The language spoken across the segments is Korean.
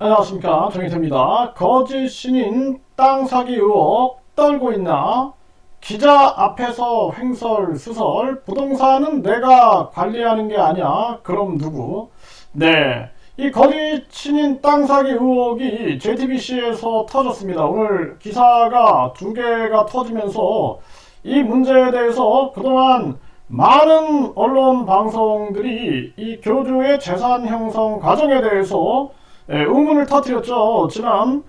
안녕하십니까, 정희태입니다. 거짓 신인 땅 사기 의혹 떨고 있나? 기자 앞에서 횡설수설, 부동산은 내가 관리하는 게 아니야. 그럼 누구? 네, 이 거짓 신인 땅 사기 의혹이 JTBC에서 터졌습니다. 오늘 기사가 두 개가 터지면서 이 문제에 대해서 그동안 많은 언론 방송들이 이 교주의 재산 형성 과정에 대해서 의문을 터뜨렸죠. 지난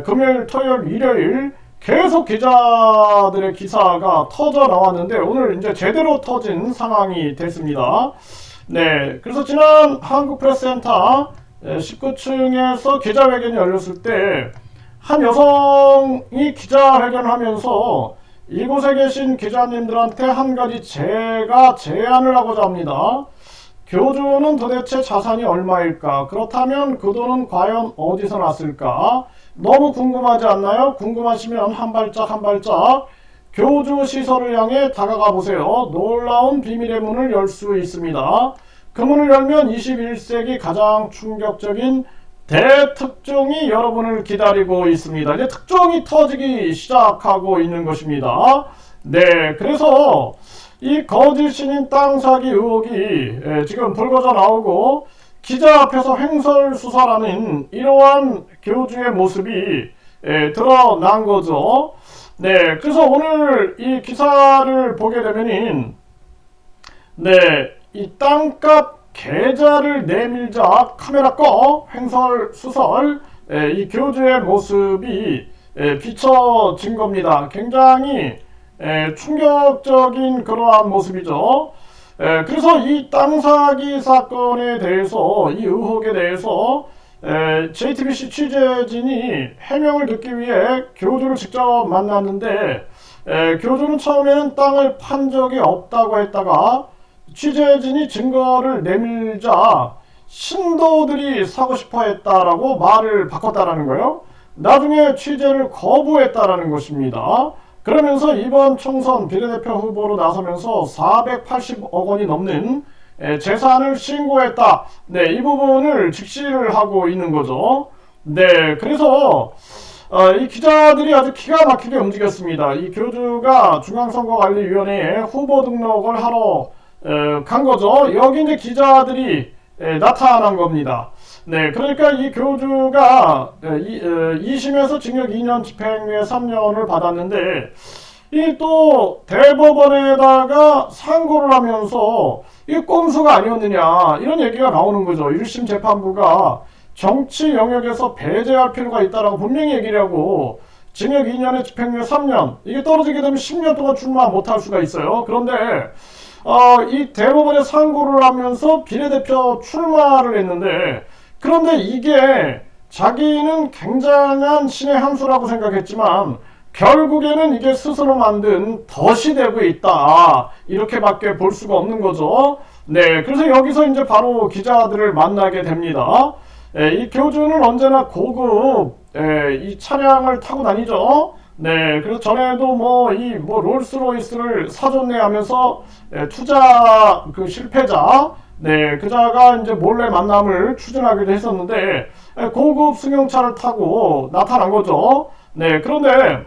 금요일, 토요일, 일요일 계속 기자들의 기사가 터져 나왔는데 오늘 이제 제대로 터진 상황이 됐습니다. 네, 그래서 지난 한국프레스센터 19층에서 기자회견이 열렸을 때 한 여성이 기자회견하면서 이곳에 계신 기자님들한테 한 가지 제가 제안을 하고자 합니다. 교주는 도대체 자산이 얼마일까? 그렇다면 그 돈은 과연 어디서 났을까? 너무 궁금하지 않나요? 궁금하시면 한 발짝 한 발짝 교주 시설을 향해 다가가 보세요. 놀라운 비밀의 문을 열 수 있습니다. 그 문을 열면 21세기 가장 충격적인 대특종이 여러분을 기다리고 있습니다. 이제 특종이 터지기 시작하고 있는 것입니다. 네, 그래서 이 거짓 신인 땅 사기 의혹이 지금 불거져 나오고 기자 앞에서 횡설수설하는 이러한 교주의 모습이 드러난 거죠. 네, 그래서 오늘 이 기사를 보게 되면은 네, 이 땅값 계좌를 내밀자 카메라 꺼 횡설수설 이 교주의 모습이 비춰진 겁니다. 굉장히 충격적인 그러한 모습이죠. 그래서 이 땅 사기 사건에 대해서 이 의혹에 대해서 JTBC 취재진이 해명을 듣기 위해 교주를 직접 만났는데 교주는 처음에는 땅을 판 적이 없다고 했다가 취재진이 증거를 내밀자 신도들이 사고 싶어 했다라고 말을 바꿨다라는 거예요. 나중에 취재를 거부했다라는 것입니다. 그러면서 이번 총선 비례대표 후보로 나서면서 480억 원이 넘는 재산을 신고했다. 네, 이 부분을 직시를 하고 있는 거죠. 네, 그래서 이 기자들이 아주 기가 막히게 움직였습니다. 이 교주가 중앙선거관리위원회에 후보 등록을 하러 간 거죠. 여기 이제 기자들이 나타난 겁니다. 네, 그러니까 이 교주가 2심에서 징역 2년 집행유예 3년을 받았는데 이 또 대법원에다가 상고를 하면서 이 꼼수가 아니었느냐 이런 얘기가 나오는 거죠. 1심 재판부가 정치 영역에서 배제할 필요가 있다라고 분명히 얘기를 하고 징역 2년에 집행유예 3년 이게 떨어지게 되면 10년 동안 출마 못할 수가 있어요. 그런데 이 대법원에 상고를 하면서 비례대표 출마를 했는데 그런데 이게 자기는 굉장한 신의 한 수라고 생각했지만 결국에는 이게 스스로 만든 덫이 되고 있다. 이렇게밖에 볼 수가 없는 거죠. 네, 그래서 여기서 이제 바로 기자들을 만나게 됩니다. 이 교주는 언제나 고급 이 차량을 타고 다니죠. 네, 그래서 전에도 롤스로이스를 사줬네 하면서 투자 실패자 네, 그자가 이제 몰래 만남을 추진하기도 했었는데 고급 승용차를 타고 나타난 거죠. 네, 그런데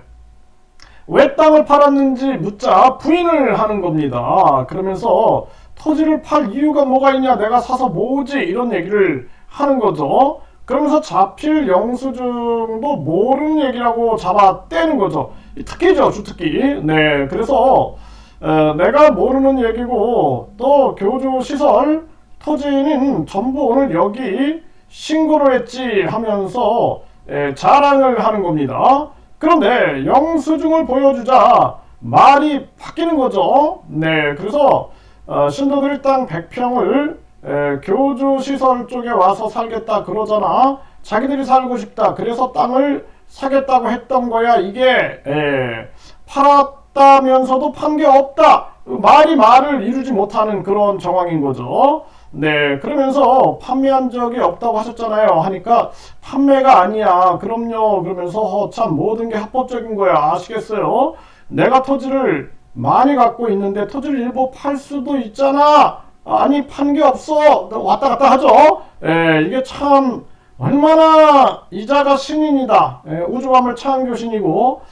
왜 땅을 팔았는지 묻자 부인을 하는 겁니다. 그러면서 토지를 팔 이유가 뭐가 있냐, 내가 사서 뭐지, 이런 얘기를 하는 거죠. 그러면서 자필 영수증도 모르는 얘기라고 잡아떼는 거죠. 특기죠, 주특기. 네, 그래서 내가 모르는 얘기고 또 교주 시설 토지는 전부 오늘 여기 신고를 했지 하면서 자랑을 하는 겁니다. 그런데 영수증을 보여주자 말이 바뀌는 거죠. 네, 그래서 신도들이 땅 100평을 교주 시설 쪽에 와서 살겠다 그러잖아. 자기들이 살고 싶다. 그래서 땅을 사겠다고 했던 거야. 이게 팔았다면서도 판 게 없다. 말을 이루지 못하는 그런 정황인 거죠. 네, 그러면서 판매한 적이 없다고 하셨잖아요. 하니까 판매가 아니야. 그럼요. 그러면서 참 모든 게 합법적인 거야. 아시겠어요? 내가 토지를 많이 갖고 있는데 토지를 일부 팔 수도 있잖아. 아니 판 게 없어. 왔다 갔다 하죠. 이게 참 얼마나 이자가 신인이다. 우주함을 창조신이고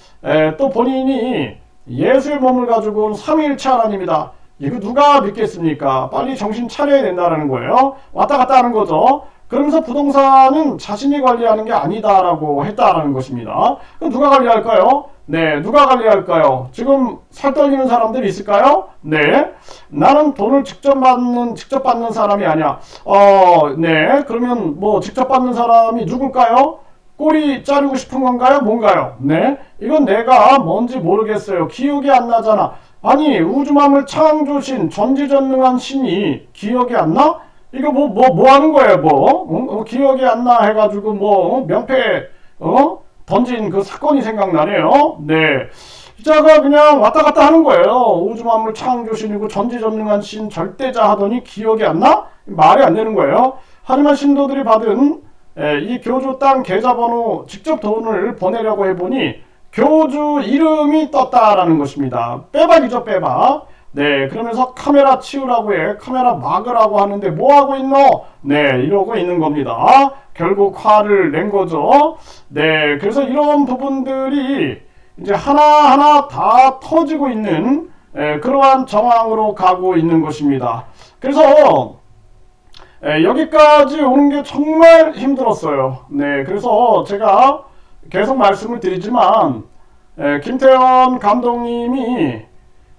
또 본인이 예수의 몸을 가지고 온 삼위일체 하나님이다. 이거 누가 믿겠습니까? 빨리 정신 차려야 된다는 거예요. 왔다 갔다 하는 거죠. 그러면서 부동산은 자신이 관리하는 게 아니다라고 했다라는 것입니다. 그럼 누가 관리할까요? 네, 누가 관리할까요? 지금 살 떨리는 사람들이 있을까요? 네, 나는 돈을 직접 받는 사람이 아니야. 네, 그러면 뭐 직접 받는 사람이 누굴까요? 꼬리 자르고 싶은 건가요? 뭔가요? 네, 이건 내가 뭔지 모르겠어요. 기억이 안 나잖아. 아니, 우주만물 창조신, 전지전능한 신이 기억이 안 나? 이거 뭐 하는 거예요, 기억이 안 나 해가지고 명패, 던진 그 사건이 생각나네요. 네. 기자가 그냥 왔다 갔다 하는 거예요. 우주만물 창조신이고 전지전능한 신 절대자 하더니 기억이 안 나? 말이 안 되는 거예요. 하지만 신도들이 받은 이 교주 땅 계좌번호 직접 돈을 보내려고 해보니 교주 이름이 떴다라는 것입니다. 빼박이죠, 빼박. 네, 그러면서 카메라 치우라고 해. 카메라 막으라고 하는데 뭐 하고 있노? 네, 이러고 있는 겁니다. 결국 화를 낸 거죠. 네, 그래서 이런 부분들이 이제 하나하나 다 터지고 있는 그러한 정황으로 가고 있는 것입니다. 그래서 여기까지 오는 게 정말 힘들었어요. 네, 그래서 제가 계속 말씀을 드리지만 김태원 감독님이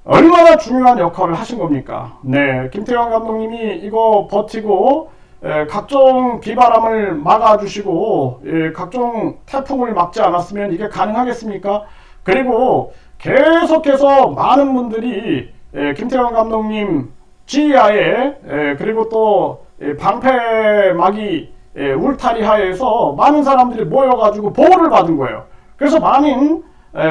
얼마나 중요한 역할을 하신 겁니까? 네, 김태원 감독님이 이거 버티고 각종 비바람을 막아주시고 각종 태풍을 막지 않았으면 이게 가능하겠습니까? 그리고 계속해서 많은 분들이 김태원 감독님 지휘하에 그리고 또 방패막이 울타리 하에서 많은 사람들이 모여가지고 보호를 받은 거예요. 그래서 많은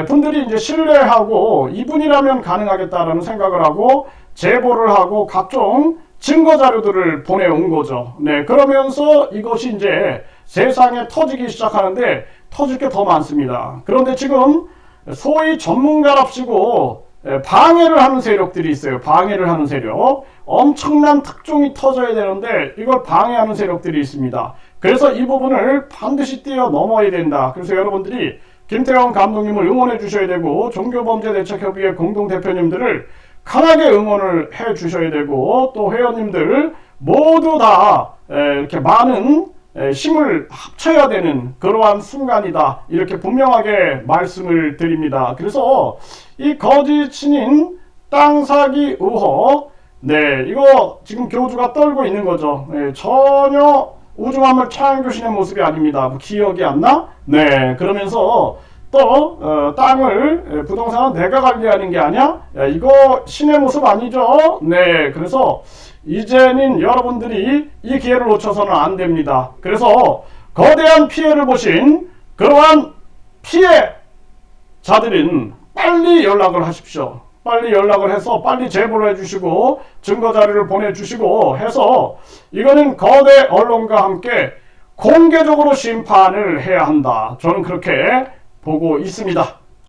분들이 이제 신뢰하고 이분이라면 가능하겠다라는 생각을 하고 제보를 하고 각종 증거 자료들을 보내온 거죠. 네, 그러면서 이것이 이제 세상에 터지기 시작하는데 터질 게 더 많습니다. 그런데 지금 소위 전문가랍시고 방해를 하는 세력들이 있어요. 방해를 하는 세력. 엄청난 특종이 터져야 되는데 이걸 방해하는 세력들이 있습니다. 그래서 이 부분을 반드시 뛰어넘어야 된다. 그래서 여러분들이 김태원 감독님을 응원해 주셔야 되고 종교범죄대책협의회 공동대표님들을 강하게 응원을 해 주셔야 되고 또 회원님들 모두 다 이렇게 많은 힘을 합쳐야 되는 그러한 순간이다. 이렇게 분명하게 말씀을 드립니다. 그래서 이 거짓 신인 땅 사기 의혹, 네, 이거 지금 교주가 떨고 있는 거죠. 전혀 우주만물 창조신의 모습이 아닙니다. 기억이 안 나? 네, 그러면서 또 땅을 부동산은 내가 관리하는 게 아니야? 야, 이거 신의 모습 아니죠? 네, 그래서 이제는 여러분들이 이 기회를 놓쳐서는 안 됩니다. 그래서 거대한 피해를 보신 그러한 피해자들은 빨리 연락을 하십시오. 빨리 연락을 해서 빨리 제보를 해주시고 증거 자료를 보내주시고 해서 이거는 거대 언론과 함께 공개적으로 심판을 해야 한다. 저는 그렇게 보고 있습니다.